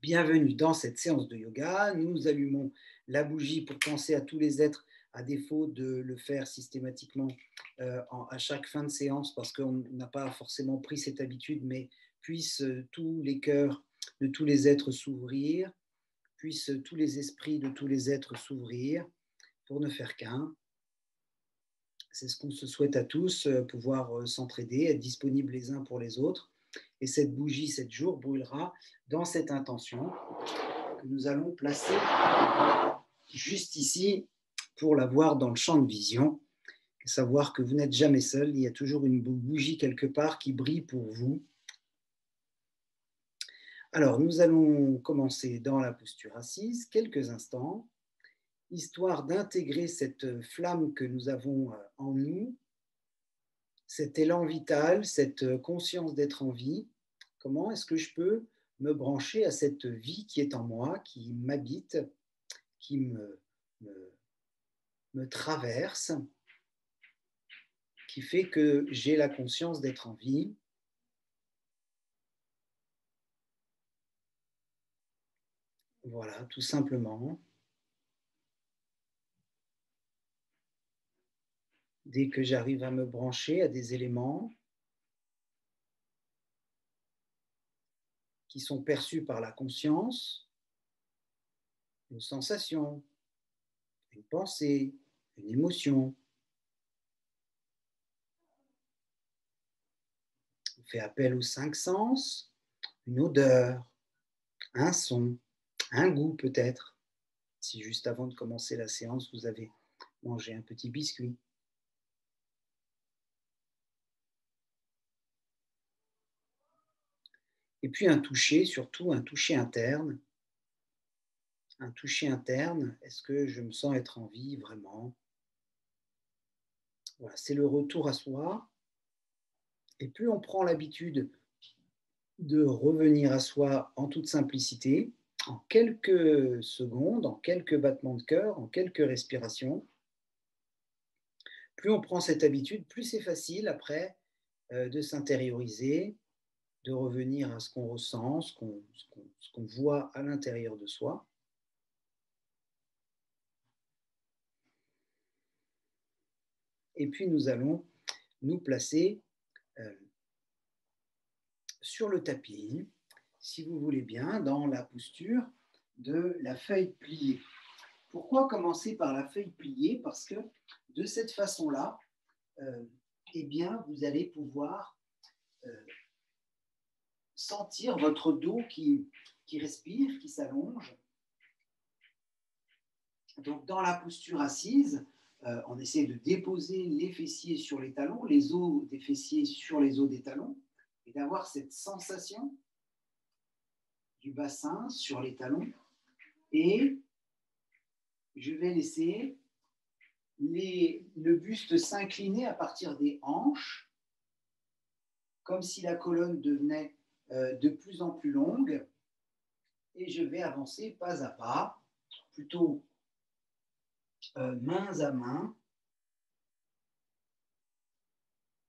Bienvenue dans cette séance de yoga. Nous allumons la bougie pour penser à tous les êtres, à défaut de le faire systématiquement à chaque fin de séance, parce qu'on n'a pas forcément pris cette habitude, mais puissent tous les cœurs de tous les êtres s'ouvrir, puissent tous les esprits de tous les êtres s'ouvrir pour ne faire qu'un. C'est ce qu'on se souhaite à tous, pouvoir s'entraider, être disponibles les uns pour les autres. Et cette bougie, 7 jours, brûlera dans cette intention que nous allons placer juste ici pour la voir dans le champ de vision. Savoir que vous n'êtes jamais seul, il y a toujours une bougie quelque part qui brille pour vous. Alors, nous allons commencer dans la posture assise, quelques instants, histoire d'intégrer cette flamme que nous avons en nous, cet élan vital, cette conscience d'être en vie. Comment est-ce que je peux me brancher à cette vie qui est en moi, qui m'habite, qui me traverse, qui fait que j'ai la conscience d'être en vie. Voilà, tout simplement. Dès que j'arrive à me brancher à des éléments qui sont perçus par la conscience, une sensation, une pensée, une émotion, on fait appel aux 5 sens, une odeur, un son, un goût peut-être, si juste avant de commencer la séance, vous avez mangé un petit biscuit. Et puis un toucher, surtout un toucher interne. Un toucher interne, est-ce que je me sens être en vie vraiment? Voilà, c'est le retour à soi. Et plus on prend l'habitude de revenir à soi en toute simplicité, en quelques secondes, en quelques battements de cœur, en quelques respirations, plus on prend cette habitude, plus c'est facile après de s'intérioriser, de revenir à ce qu'on ressent, ce qu'on voit à l'intérieur de soi. Et puis nous allons nous placer sur le tapis, si vous voulez bien, dans la posture de la feuille pliée. Pourquoi commencer par la feuille pliée? Parce que de cette façon-là, eh bien, vous allez pouvoir sentir votre dos qui respire, qui s'allonge. Donc, dans la posture assise, on essaie de déposer les fessiers sur les talons, les os des fessiers sur les os des talons, et d'avoir cette sensation du bassin sur les talons. Et je vais laisser le buste s'incliner à partir des hanches, comme si la colonne devenait de plus en plus longue. Et je vais avancer pas à pas, plutôt main à main,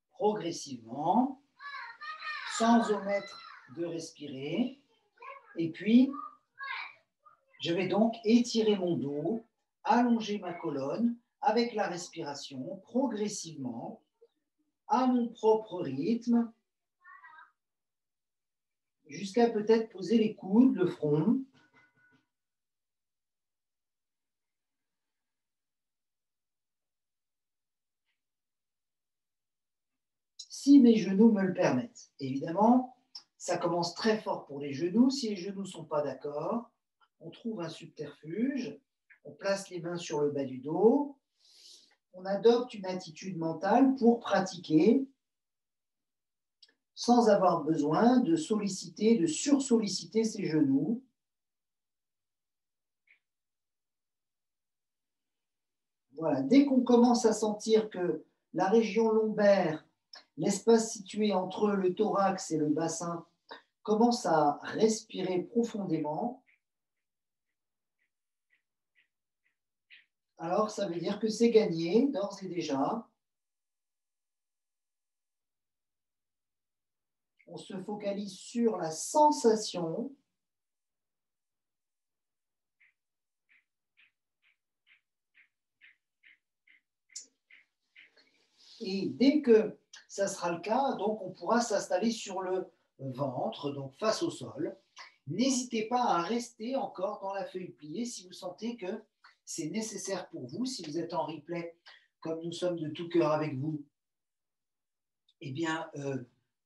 progressivement, sans omettre de respirer. Et puis, je vais donc étirer mon dos, allonger ma colonne avec la respiration, progressivement, à mon propre rythme, jusqu'à peut-être poser les coudes, le front. Si mes genoux me le permettent. Évidemment, ça commence très fort pour les genoux. Si les genoux ne sont pas d'accord, on trouve un subterfuge, on place les mains sur le bas du dos, on adopte une attitude mentale pour pratiquer sans avoir besoin de solliciter, de sursolliciter ses genoux. Voilà, dès qu'on commence à sentir que la région lombaire, l'espace situé entre le thorax et le bassin, commence à respirer profondément, alors ça veut dire que c'est gagné d'ores et déjà. On se focalise sur la sensation Et dès que ça sera le cas, donc on pourra s'installer sur le ventre, donc face au sol. N'hésitez pas à rester encore dans la feuille pliée si vous sentez que c'est nécessaire pour vous. Si vous êtes en replay, comme nous sommes de tout cœur avec vous, eh bien,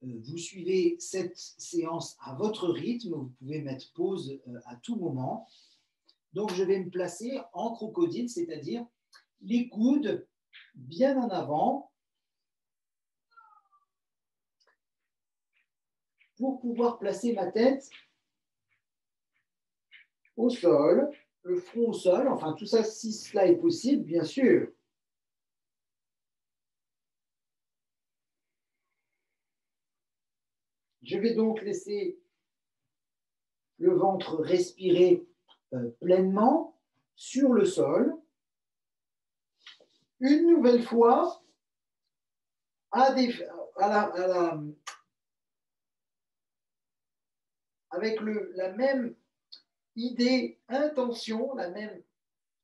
vous suivez cette séance à votre rythme. Vous pouvez mettre pause à tout moment. Donc, je vais me placer en crocodile, c'est-à-dire les coudes bien en avant pour pouvoir placer ma tête au sol, le front au sol, enfin tout ça si cela est possible, bien sûr. Je vais donc laisser le ventre respirer pleinement sur le sol. Une nouvelle fois, avec la même idée, intention, la même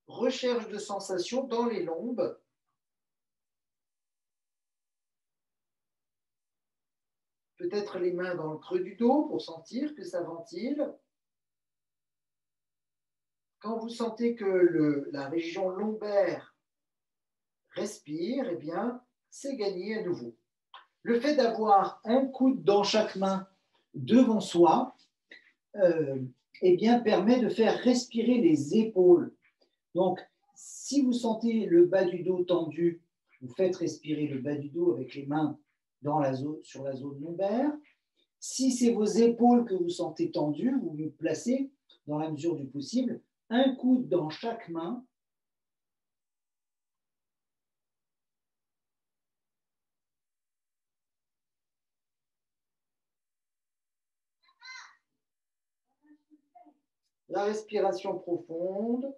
recherche de sensations dans les lombes. Peut-être les mains dans le creux du dos pour sentir que ça ventile. Quand vous sentez que la région lombaire respire, eh bien, c'est gagné à nouveau. Le fait d'avoir un coude dans chaque main devant soi, eh bien, permet de faire respirer les épaules. Donc, si vous sentez le bas du dos tendu, vous faites respirer le bas du dos avec les mains sur la zone lombaire. Si c'est vos épaules que vous sentez tendues, vous vous placez, dans la mesure du possible, un coude dans chaque main. La respiration profonde.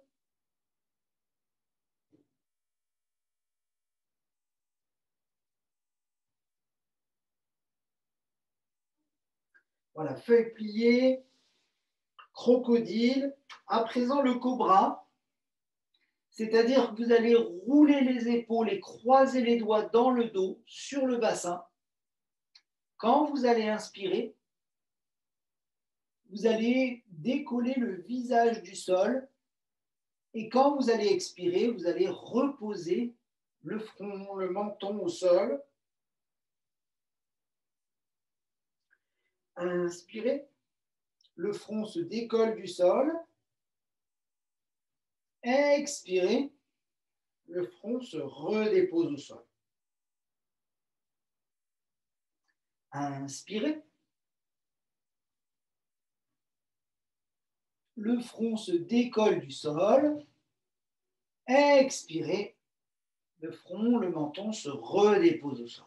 Voilà, feuille pliée, crocodile. À présent, le cobra, c'est-à-dire que vous allez rouler les épaules et croiser les doigts dans le dos, sur le bassin. Quand vous allez inspirer, vous allez décoller le visage du sol. Et quand vous allez expirer, vous allez reposer le front, le menton au sol. Inspirez, le front se décolle du sol. Expirez, le front se redépose au sol. Inspirez. Le front se décolle du sol. Expirez. Le front, le menton se redépose au sol.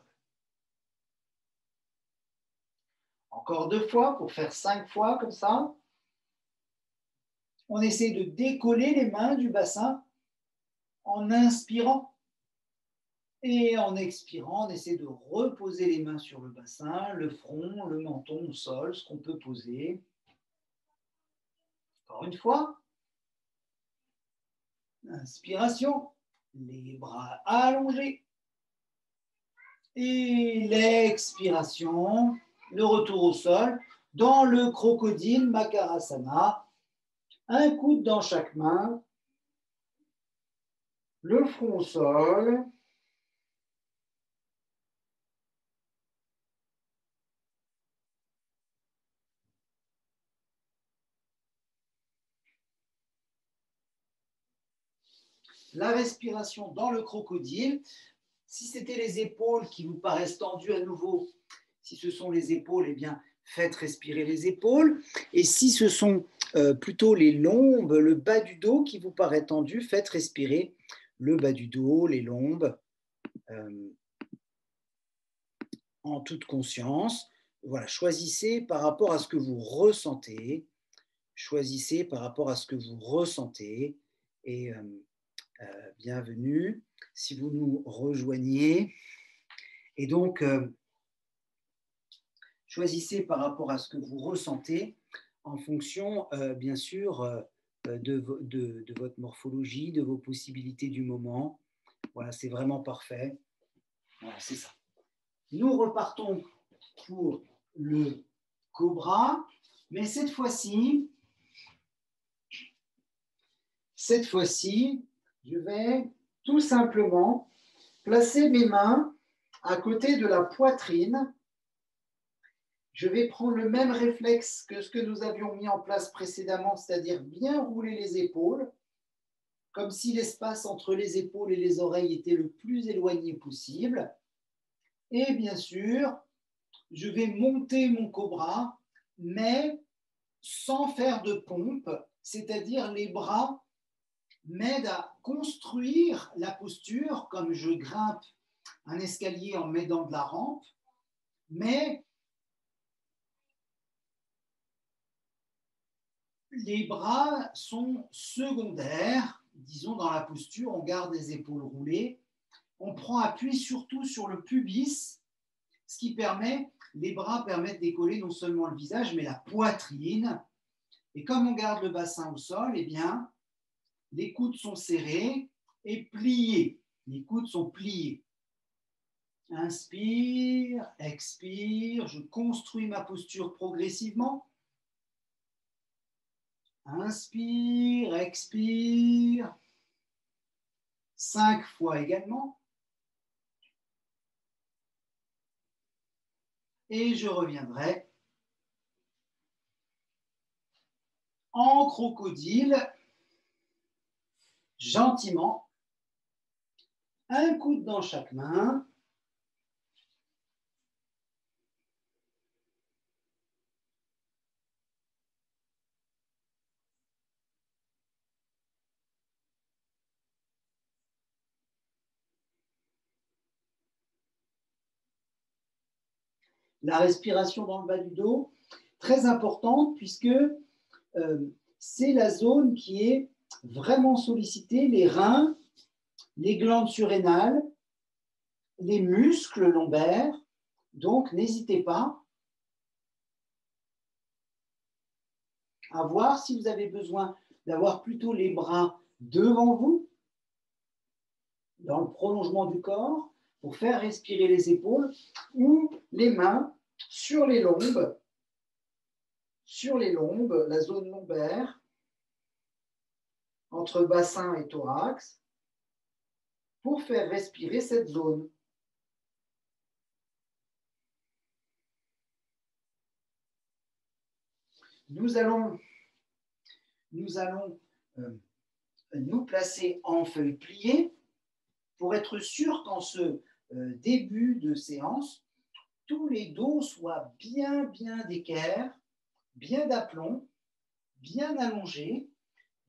Encore 2 fois pour faire 5 fois comme ça. On essaie de décoller les mains du bassin en inspirant. Et en expirant, on essaie de reposer les mains sur le bassin, le front, le menton au sol, ce qu'on peut poser. Encore une fois. Inspiration, les bras allongés. Et l'expiration, le retour au sol, dans le crocodile Makarasana. Un coude dans chaque main, le front au sol. La respiration dans le crocodile. Si c'était les épaules qui vous paraissent tendues à nouveau, si ce sont les épaules, eh bien, faites respirer les épaules. Et si ce sont plutôt les lombes, le bas du dos qui vous paraît tendu, faites respirer le bas du dos, les lombes, en toute conscience. Voilà, choisissez par rapport à ce que vous ressentez. Choisissez par rapport à ce que vous ressentez. Et bienvenue si vous nous rejoignez. Et donc, choisissez par rapport à ce que vous ressentez en fonction, bien sûr, de votre morphologie, de vos possibilités du moment. Voilà, c'est vraiment parfait. Voilà, c'est ça. Nous repartons pour le cobra, mais cette fois-ci, je vais tout simplement placer mes mains à côté de la poitrine. Je vais prendre le même réflexe que ce que nous avions mis en place précédemment, c'est-à-dire bien rouler les épaules, comme si l'espace entre les épaules et les oreilles était le plus éloigné possible. Et bien sûr, je vais monter mon cobra, mais sans faire de pompe, c'est-à-dire les bras m'aident à construire la posture, comme je grimpe un escalier en m'aidant de la rampe, mais les bras sont secondaires, disons dans la posture, on garde les épaules roulées, on prend appui surtout sur le pubis, ce qui permet, les bras permettent d'écoller non seulement le visage, mais la poitrine. Et comme on garde le bassin au sol, eh bien, les coudes sont serrés et pliés. Les coudes sont pliés. Inspire, expire, je construis ma posture progressivement. Inspire, expire. 5 fois également. Et je reviendrai en crocodile, gentiment, un coude dans chaque main. La respiration dans le bas du dos, très importante puisque c'est la zone qui est vraiment sollicitée, les reins, les glandes surrénales, les muscles lombaires. Donc, n'hésitez pas à voir si vous avez besoin d'avoir plutôt les bras devant vous, dans le prolongement du corps, pour faire respirer les épaules, ou les mains sur les lombes, la zone lombaire, entre bassin et thorax, pour faire respirer cette zone. Nous allons nous placer en feuille pliée pour être sûr qu'en ce début de séance, tous les dos soient bien d'équerre, bien d'aplomb, bien allongés.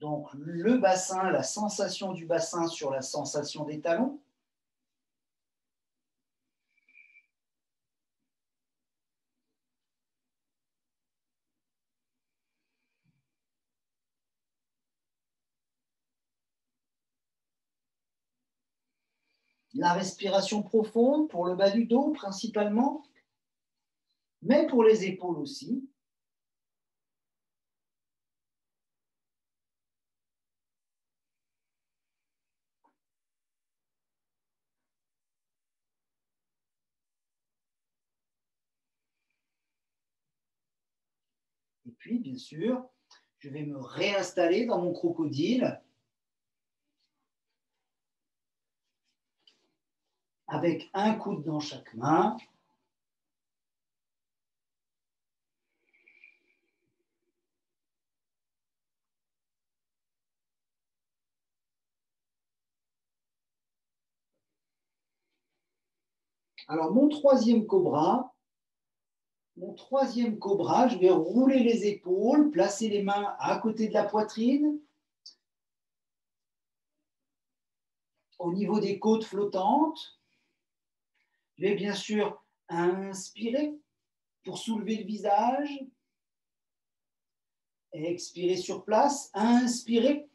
Donc le bassin, la sensation du bassin sur la sensation des talons. La respiration profonde pour le bas du dos principalement, mais pour les épaules aussi. Et puis, bien sûr, je vais me réinstaller dans mon crocodile avec un coude dans chaque main. Alors, mon troisième cobra, je vais rouler les épaules, placer les mains à côté de la poitrine, au niveau des côtes flottantes. Je vais bien sûr inspirer pour soulever le visage, expirer sur place, inspirer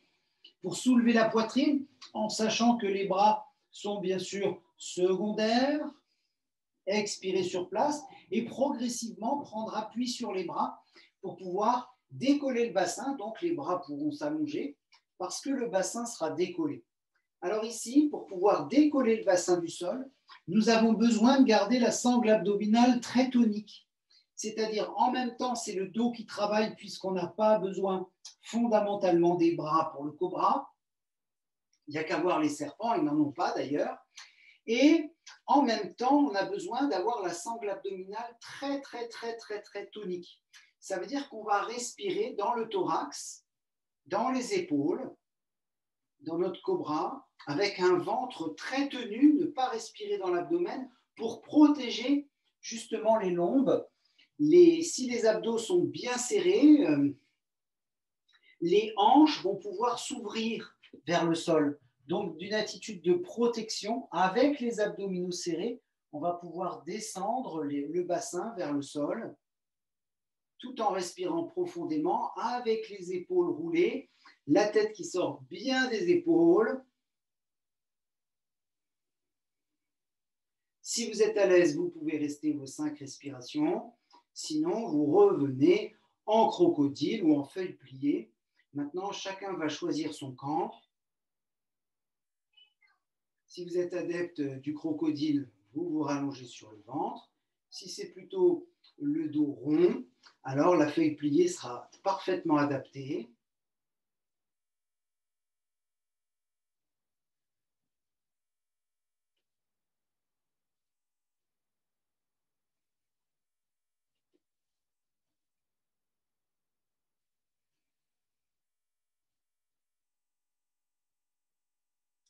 pour soulever la poitrine, en sachant que les bras sont bien sûr secondaires, expirer sur place et progressivement prendre appui sur les bras pour pouvoir décoller le bassin. Donc les bras pourront s'allonger parce que le bassin sera décollé. Alors ici, pour pouvoir décoller le bassin du sol, nous avons besoin de garder la sangle abdominale très tonique. C'est-à-dire, en même temps, c'est le dos qui travaille puisqu'on n'a pas besoin fondamentalement des bras pour le cobra. Il n'y a qu'à voir les serpents, ils n'en ont pas d'ailleurs. Et en même temps, on a besoin d'avoir la sangle abdominale très, très, très, très, très tonique. Ça veut dire qu'on va respirer dans le thorax, dans les épaules, dans notre cobra, avec un ventre très tenu, ne pas respirer dans l'abdomen pour protéger justement les lombes. Si les abdos sont bien serrés, les hanches vont pouvoir s'ouvrir vers le sol. Donc, d'une attitude de protection, avec les abdominaux serrés, on va pouvoir descendre le bassin vers le sol, tout en respirant profondément, avec les épaules roulées, la tête qui sort bien des épaules. Si vous êtes à l'aise, vous pouvez rester vos 5 respirations. Sinon, vous revenez en crocodile ou en feuille pliée. Maintenant, chacun va choisir son camp. Si vous êtes adepte du crocodile, vous vous rallongez sur le ventre. Si c'est plutôt le dos rond, alors la feuille pliée sera parfaitement adaptée.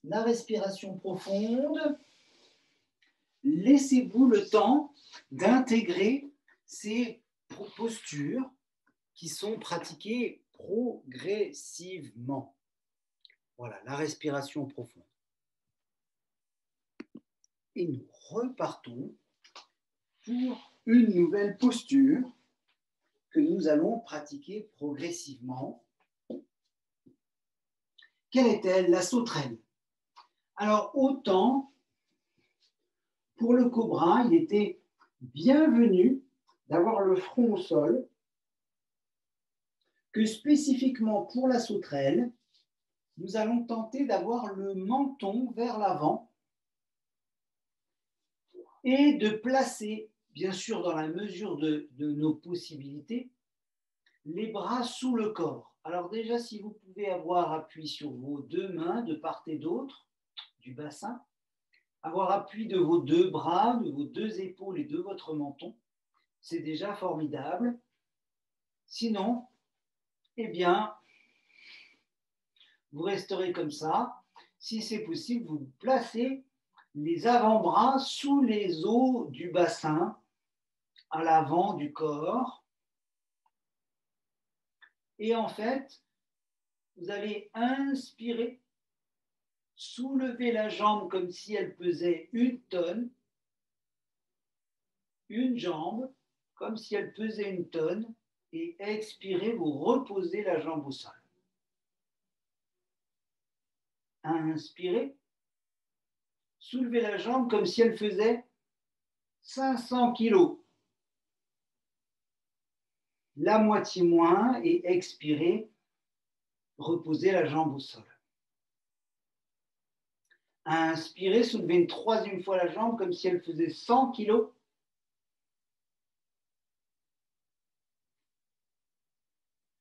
La respiration profonde. Laissez-vous le temps d'intégrer ces postures qui sont pratiquées progressivement. Voilà, la respiration profonde. Et nous repartons pour une nouvelle posture que nous allons pratiquer progressivement. Quelle est-elle? La sauterelle. Alors, autant pour le cobra, il était bienvenu d'avoir le front au sol, que spécifiquement pour la sauterelle, nous allons tenter d'avoir le menton vers l'avant et de placer, bien sûr dans la mesure de nos possibilités, les bras sous le corps. Alors déjà, si vous pouvez avoir appui sur vos 2 mains de part et d'autre du bassin, avoir appui de vos 2 bras, de vos 2 épaules et de votre menton, c'est déjà formidable. Sinon, eh bien, vous resterez comme ça. Si c'est possible, vous placez les avant-bras sous les os du bassin, à l'avant du corps. Et en fait, vous allez inspirer, soulever la jambe comme si elle pesait 1 tonne, une jambe comme si elle pesait 1 tonne, et expirez, vous reposez la jambe au sol. Inspirez, soulevez la jambe comme si elle faisait 500 kilos. La moitié moins, et expirez, reposez la jambe au sol. Inspirez, soulevez une 3e fois la jambe comme si elle faisait 100 kilos.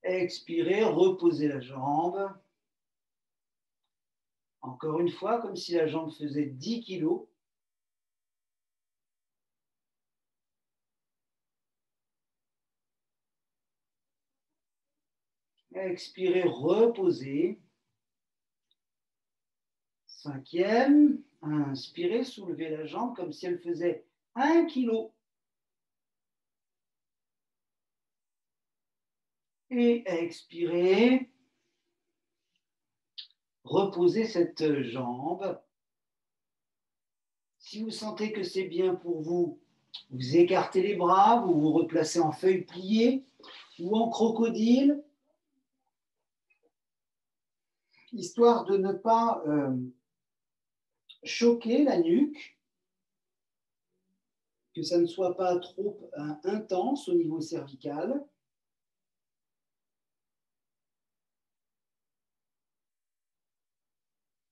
Expirez, reposez la jambe. Encore une fois, comme si la jambe faisait 10 kilos. Expirez, reposez. 5e, inspirez, soulevez la jambe comme si elle faisait 1 kilo. Et expirez, reposez cette jambe. Si vous sentez que c'est bien pour vous, vous écartez les bras, vous vous replacez en feuille pliée ou en crocodile, histoire de ne pas choquer la nuque, que ça ne soit pas trop intense au niveau cervical.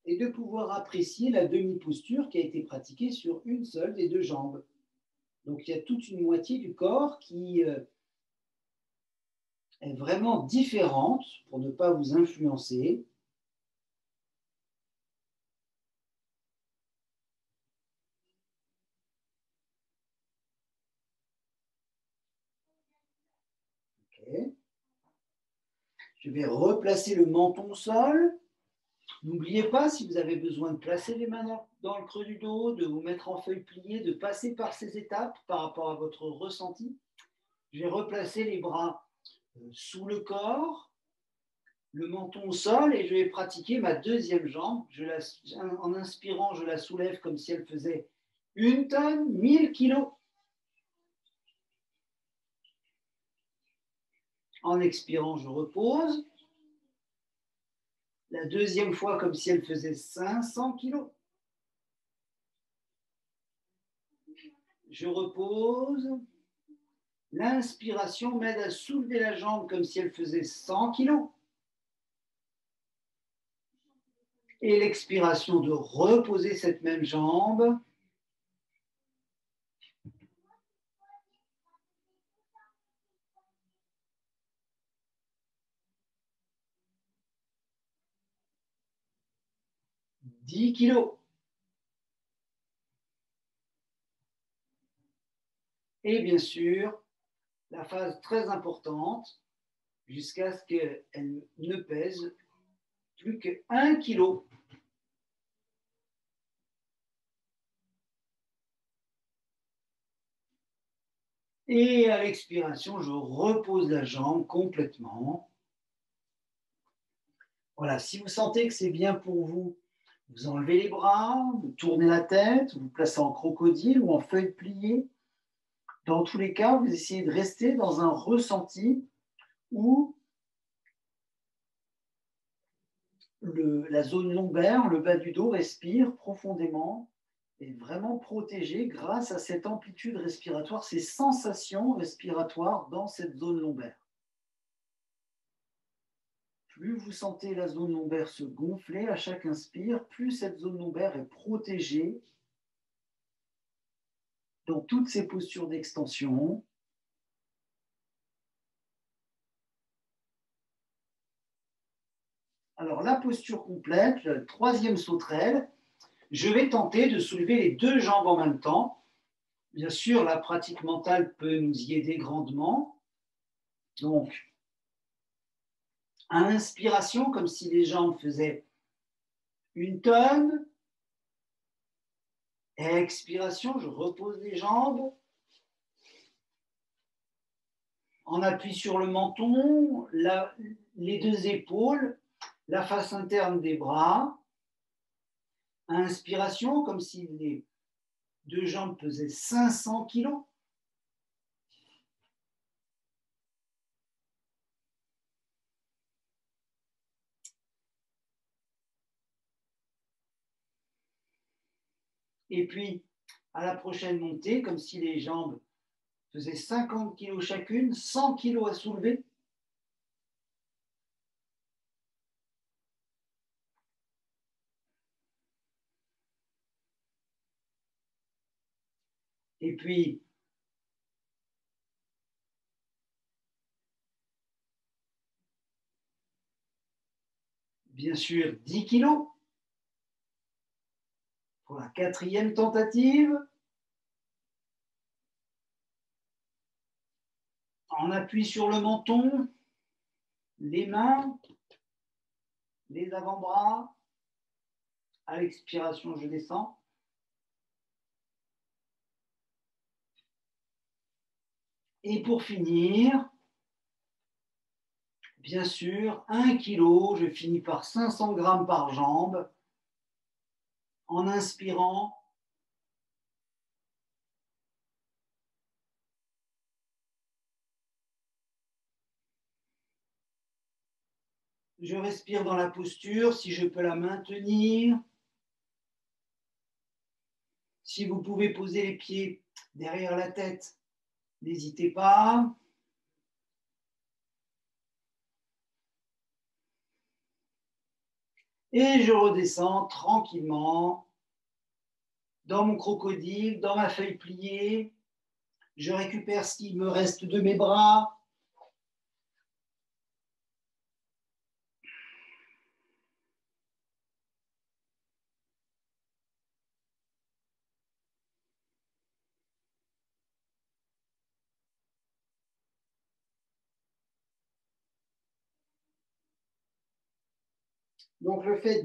et de pouvoir apprécier la demi-posture qui a été pratiquée sur une seule des deux jambes. Donc il y a toute une moitié du corps qui est vraiment différente pour ne pas vous influencer. Okay. Je vais replacer le menton au sol. N'oubliez pas, si vous avez besoin de placer les mains dans le creux du dos, de vous mettre en feuille pliée, de passer par ces étapes par rapport à votre ressenti. Je vais replacer les bras sous le corps, le menton au sol, et je vais pratiquer ma deuxième jambe. En inspirant, je la soulève comme si elle faisait 1 tonne, 1000 kilos. En expirant, je repose. La deuxième fois, comme si elle faisait 500 kilos. Je repose. L'inspiration m'aide à soulever la jambe comme si elle faisait 100 kilos. Et l'expiration de reposer cette même jambe. « 10 kilos. Et bien sûr, la phase très importante, jusqu'à ce qu'elle ne pèse plus que 1 kilo. Et à l'expiration, je repose la jambe complètement. Voilà, si vous sentez que c'est bien pour vous, vous enlevez les bras, vous tournez la tête, vous placez en crocodile ou en feuille pliée. Dans tous les cas, vous essayez de rester dans un ressenti où la zone lombaire, le bas du dos respire profondément et vraiment protégé grâce à cette amplitude respiratoire, ces sensations respiratoires dans cette zone lombaire. Plus vous sentez la zone lombaire se gonfler à chaque inspire, plus cette zone lombaire est protégée dans toutes ces postures d'extension. Alors la posture complète, la troisième sauterelle, je vais tenter de soulever les deux jambes en même temps. Bien sûr, la pratique mentale peut nous y aider grandement. Donc, à l'inspiration, comme si les jambes faisaient 1 tonne. Expiration, je repose les jambes. En appui sur le menton, les deux épaules, la face interne des bras. Inspiration, comme si les deux jambes pesaient 500 kilos. Et puis, à la prochaine montée, comme si les jambes faisaient 50 kilos chacune, 100 kilos à soulever. Et puis, bien sûr, 10 kilos pour la quatrième tentative. En appui sur le menton, les mains, les avant-bras. À l'expiration, je descends. Et pour finir, bien sûr, 1 kg, je finis par 500 grammes par jambe. En inspirant, je respire dans la posture, si je peux la maintenir. Si vous pouvez poser les pieds derrière la tête, n'hésitez pas. Et je redescends tranquillement dans mon crocodile, dans ma feuille pliée. Je récupère ce qui me reste de mes bras. Donc le fait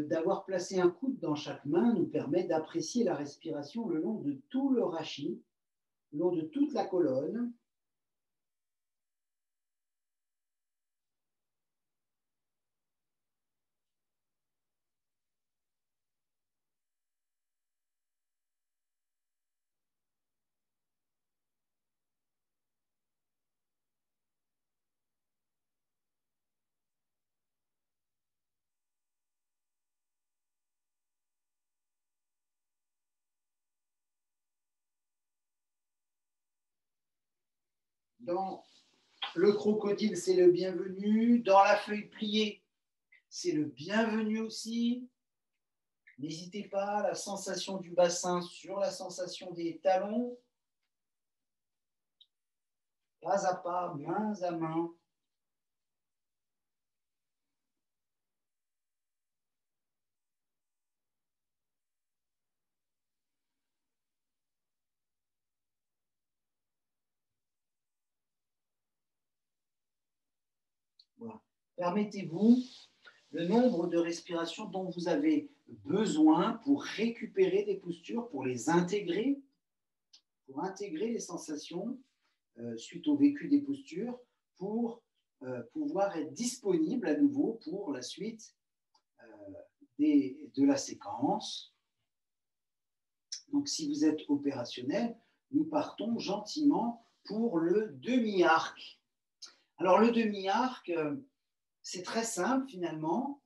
d'avoir placé un coude dans chaque main nous permet d'apprécier la respiration le long de tout le rachis, le long de toute la colonne. Dans le crocodile, c'est le bienvenu. Dans la feuille pliée, c'est le bienvenu aussi. N'hésitez pas, la sensation du bassin sur la sensation des talons, pas à pas, main à main. Voilà. Permettez-vous le nombre de respirations dont vous avez besoin pour récupérer des postures, pour intégrer les sensations suite au vécu des postures, pour pouvoir être disponible à nouveau pour la suite de la séquence. Donc, si vous êtes opérationnel, nous partons gentiment pour le demi-arc. Alors, le demi-arc, c'est très simple finalement,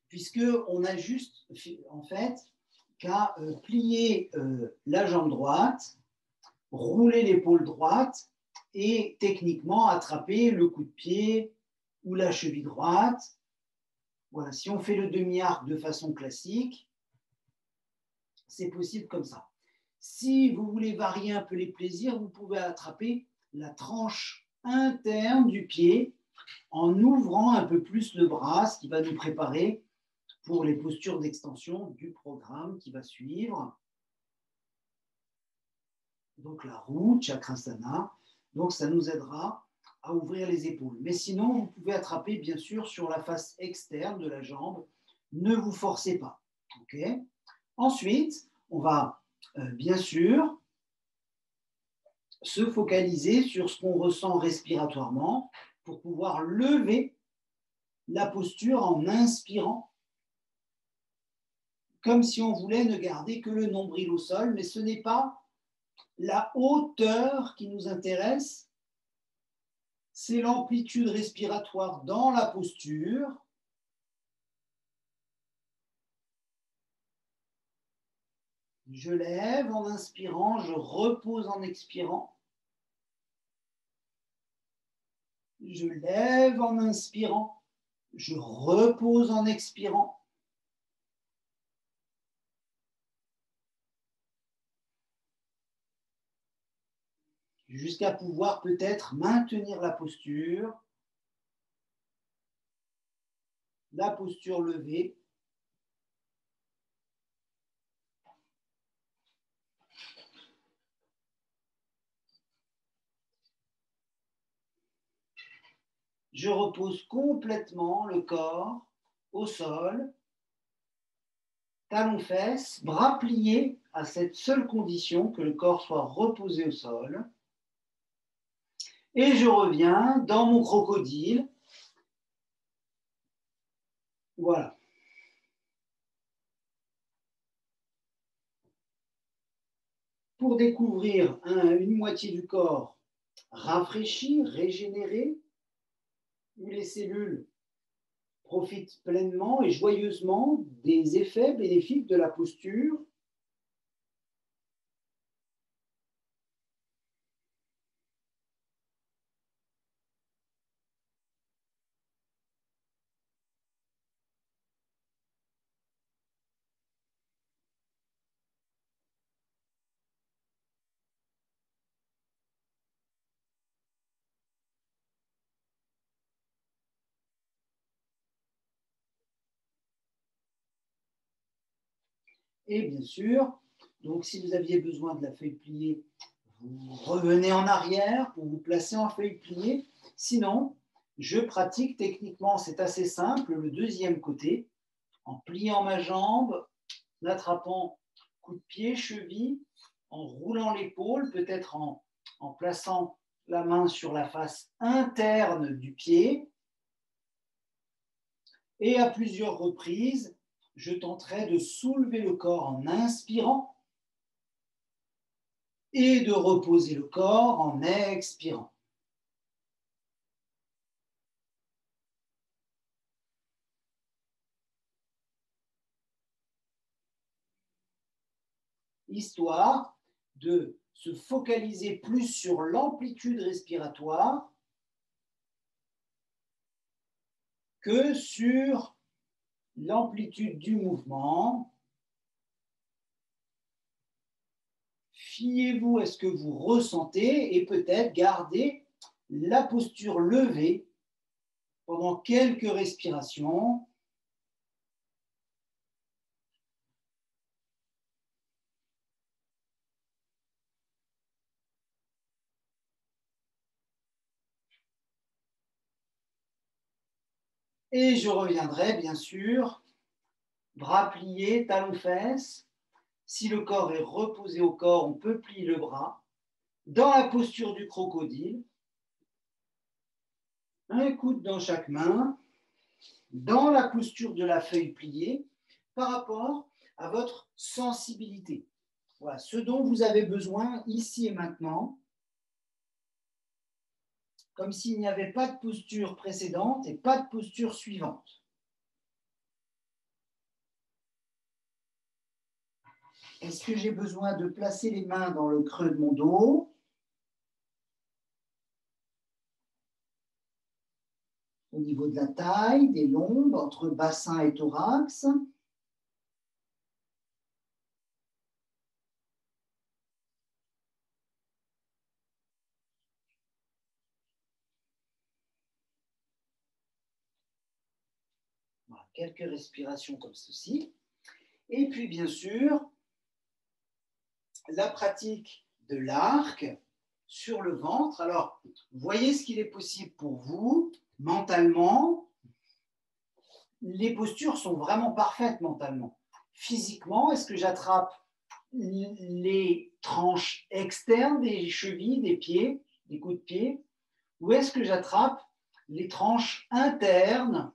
puisqu'on a juste, en fait, qu'à plier la jambe droite, rouler l'épaule droite et techniquement attraper le coup de pied ou la cheville droite. Voilà, si on fait le demi-arc de façon classique, c'est possible comme ça. Si vous voulez varier un peu les plaisirs, vous pouvez attraper la tranche interne du pied en ouvrant un peu plus le bras, ce qui va nous préparer pour les postures d'extension du programme qui va suivre. Donc la roue, Chakrasana. Donc ça nous aidera à ouvrir les épaules. Mais sinon, vous pouvez attraper bien sûr sur la face externe de la jambe. Ne vous forcez pas. Okay. Ensuite, on va bien sûr se focaliser sur ce qu'on ressent respiratoirement pour pouvoir lever la posture en inspirant, comme si on voulait ne garder que le nombril au sol, mais ce n'est pas la hauteur qui nous intéresse, c'est l'amplitude respiratoire dans la posture. Je lève en inspirant, je repose en expirant. Je lève en inspirant, je repose en expirant. Jusqu'à pouvoir peut-être maintenir la posture levée. Je repose complètement le corps au sol, talons-fesses, bras pliés à cette seule condition que le corps soit reposé au sol. Et je reviens dans mon crocodile. Voilà. Pour découvrir une moitié du corps rafraîchie, régénérée, où les cellules profitent pleinement et joyeusement des effets bénéfiques de la posture. Et bien sûr, donc si vous aviez besoin de la feuille pliée, vous revenez en arrière pour vous placer en feuille pliée. Sinon, je pratique techniquement, c'est assez simple, le deuxième côté, en pliant ma jambe, en attrapant coup de pied, cheville, en roulant l'épaule, peut-être en plaçant la main sur la face interne du pied. Et à plusieurs reprises, je tenterai de soulever le corps en inspirant et de reposer le corps en expirant. Histoire de se focaliser plus sur l'amplitude respiratoire que sur l'amplitude du mouvement. Fiez-vous à ce que vous ressentez et peut-être gardez la posture levée pendant quelques respirations. Et je reviendrai, bien sûr, bras pliés, talons-fesses. Si le corps est reposé au corps, on peut plier le bras. Dans la posture du crocodile, un coude dans chaque main, dans la posture de la feuille pliée, par rapport à votre sensibilité. Voilà, ce dont vous avez besoin ici et maintenant, comme s'il n'y avait pas de posture précédente et pas de posture suivante. Est-ce que j'ai besoin de placer les mains dans le creux de mon dos? Au niveau de la taille, des lombes, entre bassin et thorax. Voilà, quelques respirations comme ceci. Et puis, bien sûr, la pratique de l'arc sur le ventre. Alors, voyez ce qu'il est possible pour vous, mentalement. Les postures sont vraiment parfaites mentalement. Physiquement, est-ce que j'attrape les tranches externes des chevilles, des pieds, des coups de pied, ou est-ce que j'attrape les tranches internes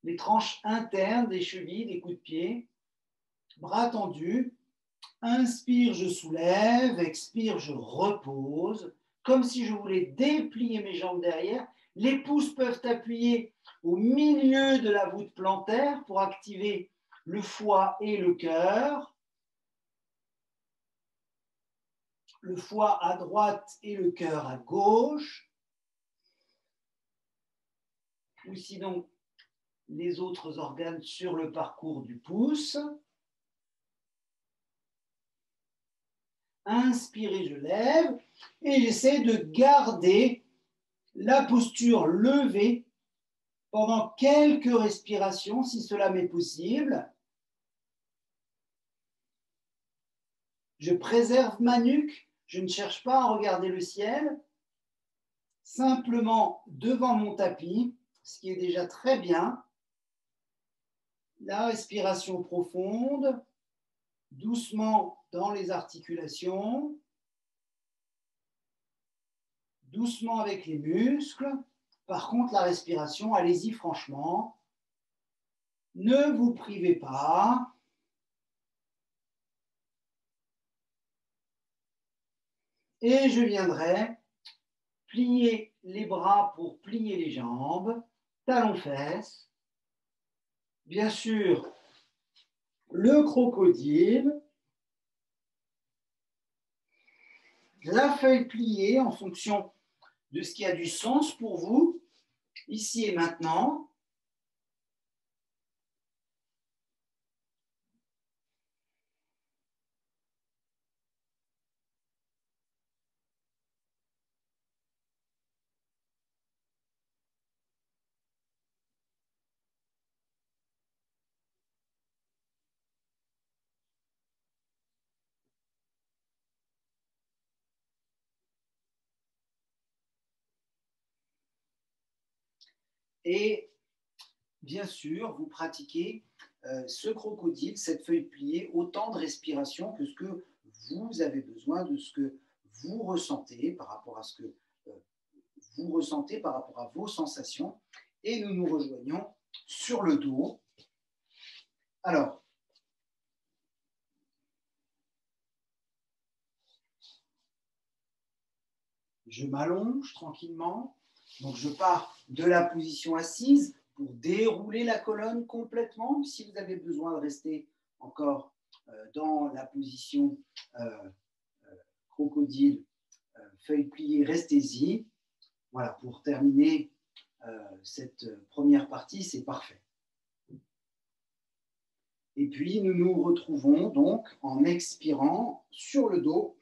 des chevilles, des coups de pied, bras tendus. Inspire, je soulève, expire, je repose, comme si je voulais déplier mes jambes derrière. Les pouces peuvent appuyer au milieu de la voûte plantaire pour activer le foie et le cœur. Le foie à droite et le cœur à gauche. Ou sinon, les autres organes sur le parcours du pouce. Inspirez, je lève et j'essaie de garder la posture levée pendant quelques respirations, si cela m'est possible. Je préserve ma nuque, je ne cherche pas à regarder le ciel, simplement devant mon tapis, ce qui est déjà très bien. La respiration profonde, doucement dans les articulations, doucement avec les muscles. Par contre, la respiration, allez-y franchement. Ne vous privez pas. Et je viendrai plier les bras pour plier les jambes, talons-fesses. Bien sûr, le crocodile, la feuille pliée en fonction de ce qui a du sens pour vous, ici et maintenant. Et bien sûr, vous pratiquez ce crocodile, cette feuille pliée, autant de respiration que ce que vous avez besoin, de ce que vous ressentez par rapport à ce que vous ressentez, par rapport à vos sensations. Et nous nous rejoignons sur le dos. Alors, je m'allonge tranquillement. Donc, je pars de la position assise pour dérouler la colonne complètement. Si vous avez besoin de rester encore dans la position crocodile, feuille pliée, restez-y. Voilà, pour terminer cette première partie, c'est parfait. Et puis, nous nous retrouvons donc en expirant sur le dos,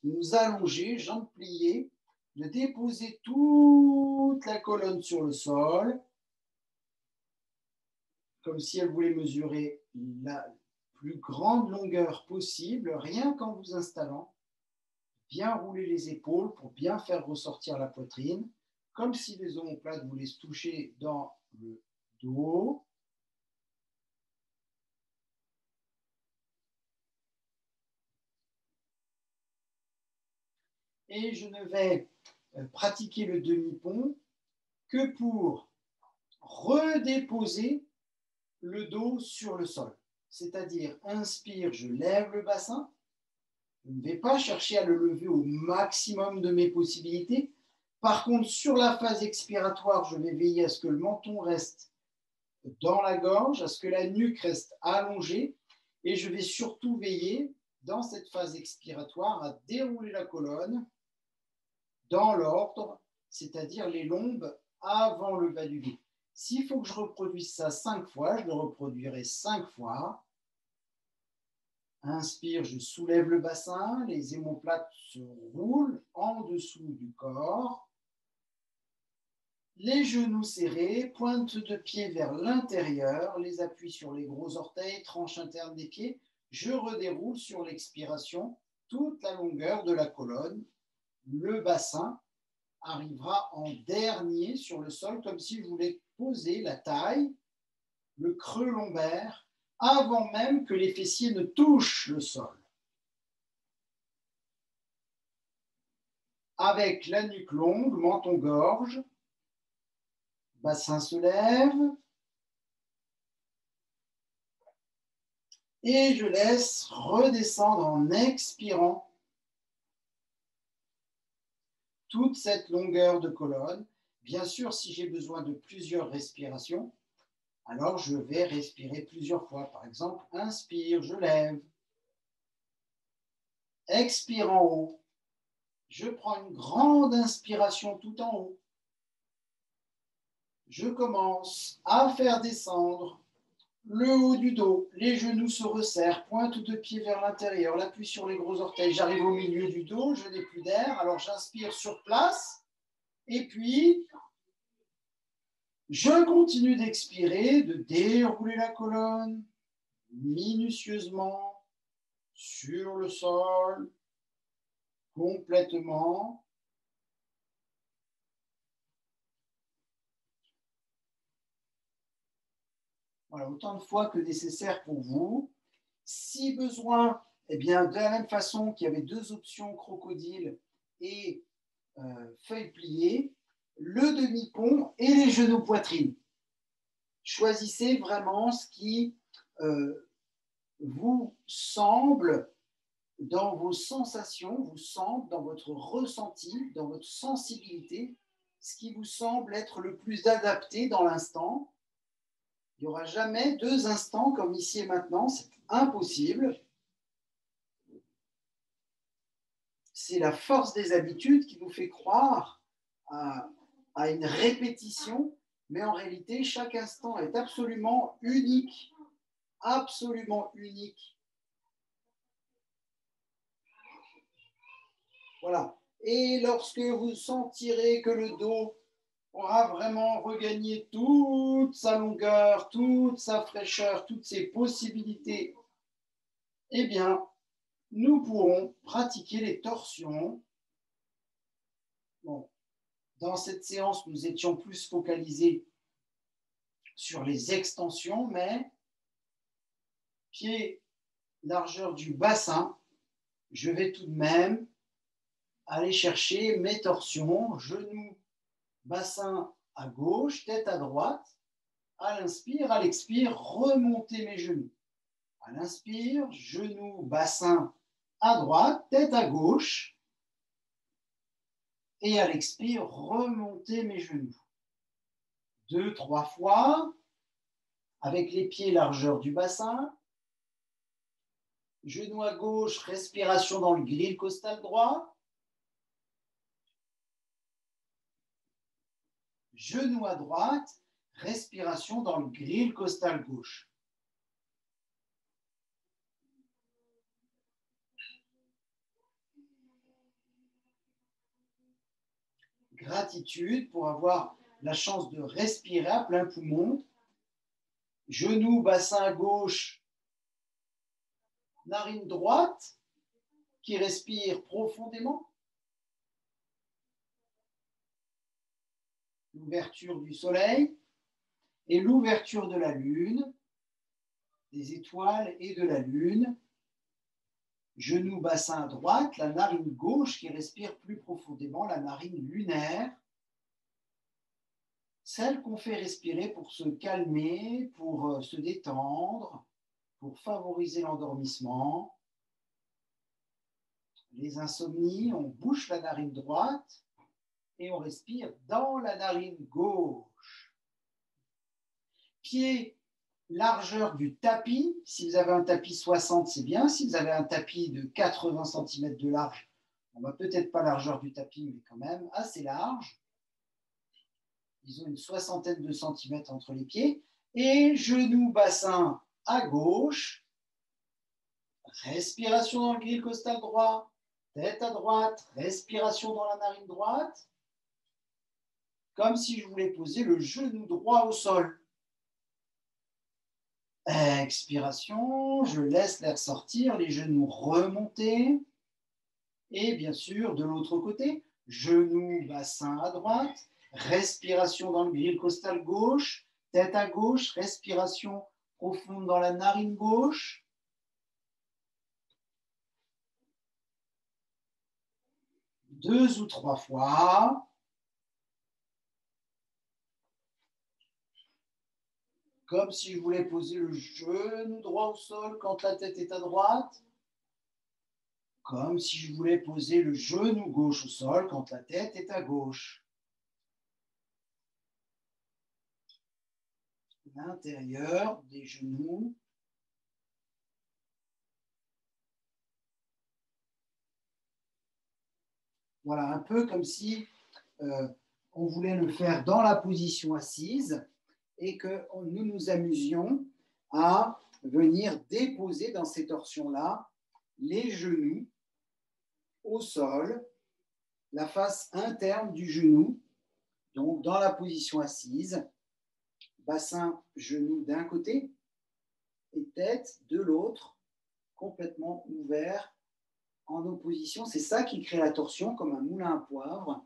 nous allonger, jambes pliées, de déposer toute la colonne sur le sol, comme si elle voulait mesurer la plus grande longueur possible, rien qu'en vous installant. Bien rouler les épaules pour bien faire ressortir la poitrine, comme si les omoplates voulaient se toucher dans le dos. Et je ne vais pratiquer le demi-pont que pour redéposer le dos sur le sol. C'est-à-dire, inspire, je lève le bassin. Je ne vais pas chercher à le lever au maximum de mes possibilités. Par contre, sur la phase expiratoire, je vais veiller à ce que le menton reste dans la gorge, à ce que la nuque reste allongée. Et je vais surtout veiller, dans cette phase expiratoire, à dérouler la colonne dans l'ordre, c'est-à-dire les lombes avant le bas du dos. S'il faut que je reproduise ça 5 fois, je le reproduirai 5 fois. Inspire, je soulève le bassin, les omoplates se roulent en dessous du corps. Les genoux serrés, pointe de pied vers l'intérieur, les appuis sur les gros orteils, tranche interne des pieds. Je redéroule sur l'expiration toute la longueur de la colonne. Le bassin arrivera en dernier sur le sol, comme si je voulais poser la taille, le creux lombaire, avant même que les fessiers ne touchent le sol. Avec la nuque longue, menton-gorge, bassin se lève, et je laisse redescendre en expirant toute cette longueur de colonne. Bien sûr, si j'ai besoin de plusieurs respirations, alors je vais respirer plusieurs fois. Par exemple, inspire, je lève. Expire en haut. Je prends une grande inspiration tout en haut. Je commence à faire descendre le haut du dos. Les genoux se resserrent, pointe de pied vers l'intérieur, l'appui sur les gros orteils. J'arrive au milieu du dos, je n'ai plus d'air. Alors j'inspire sur place. Et puis, je continue d'expirer, de dérouler la colonne minutieusement sur le sol, complètement. Voilà, autant de fois que nécessaire pour vous. Si besoin, eh bien, de la même façon qu'il y avait 2 options, crocodile et feuille pliée, le demi-pont et les genoux poitrine. Choisissez vraiment ce qui vous semble dans vos sensations, vous semble dans votre ressenti, dans votre sensibilité, ce qui vous semble être le plus adapté dans l'instant. Il n'y aura jamais 2 instants comme ici et maintenant, c'est impossible. C'est la force des habitudes qui nous fait croire à une répétition, mais en réalité, chaque instant est absolument unique. Absolument unique. Voilà. Et lorsque vous sentirez que le dos aura vraiment regagné toute sa longueur, toute sa fraîcheur, toutes ses possibilités, eh bien, nous pourrons pratiquer les torsions. Bon, Dans cette séance, nous étions plus focalisés sur les extensions, mais pied, largeur du bassin, je vais tout de même aller chercher mes torsions, genoux, bassin à gauche, tête à droite. À l'inspire, à l'expire, remonter mes genoux. À l'inspire, genoux, bassin à droite, tête à gauche. Et à l'expire, remonter mes genoux. 2-3 fois, avec les pieds largeur du bassin. Genou à gauche, respiration dans le grille costal droit. Genou à droite, respiration dans le grille costal gauche. Gratitude pour avoir la chance de respirer à plein poumon. Genou, bassin à gauche, narine droite qui respire profondément. L'ouverture du soleil et l'ouverture de la lune, des étoiles et de la lune. Genou, bassin à droite, la narine gauche qui respire plus profondément, la narine lunaire. Celle qu'on fait respirer pour se calmer, pour se détendre, pour favoriser l'endormissement. Les insomnies, on bouche la narine droite et on respire dans la narine gauche. Pied, largeur du tapis. Si vous avez un tapis 60, c'est bien. Si vous avez un tapis de 80 cm de large, on va peut-être pas largeur du tapis, mais quand même assez large. Disons une soixantaine de centimètres entre les pieds. Et genou, bassin à gauche. Respiration dans le grille costal droit. Tête à droite. Respiration dans la narine droite. Comme si je voulais poser le genou droit au sol. Expiration, je laisse l'air sortir, les genoux remonter. Et bien sûr, de l'autre côté, genou, bassin à droite, respiration dans le grille costal gauche, tête à gauche, respiration profonde dans la narine gauche. Deux ou trois fois. Comme si je voulais poser le genou droit au sol quand la tête est à droite. Comme si je voulais poser le genou gauche au sol quand la tête est à gauche. L'intérieur des genoux. Voilà, un peu comme si on voulait le faire dans la position assise et que nous nous amusions à venir déposer dans ces torsions-là les genoux au sol, la face interne du genou, donc dans la position assise, bassin, genou d'un côté et tête de l'autre, complètement ouvert en opposition. C'est ça qui crée la torsion, comme un moulin à poivre.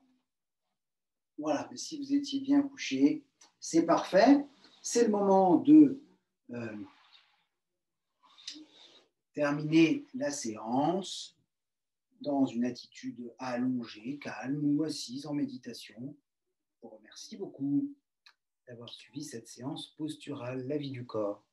Voilà, mais si vous étiez bien couché, c'est parfait. C'est le moment de terminer la séance dans une attitude allongée, calme ou assise en méditation. Je vous remercie beaucoup d'avoir suivi cette séance posturale, la vie du corps.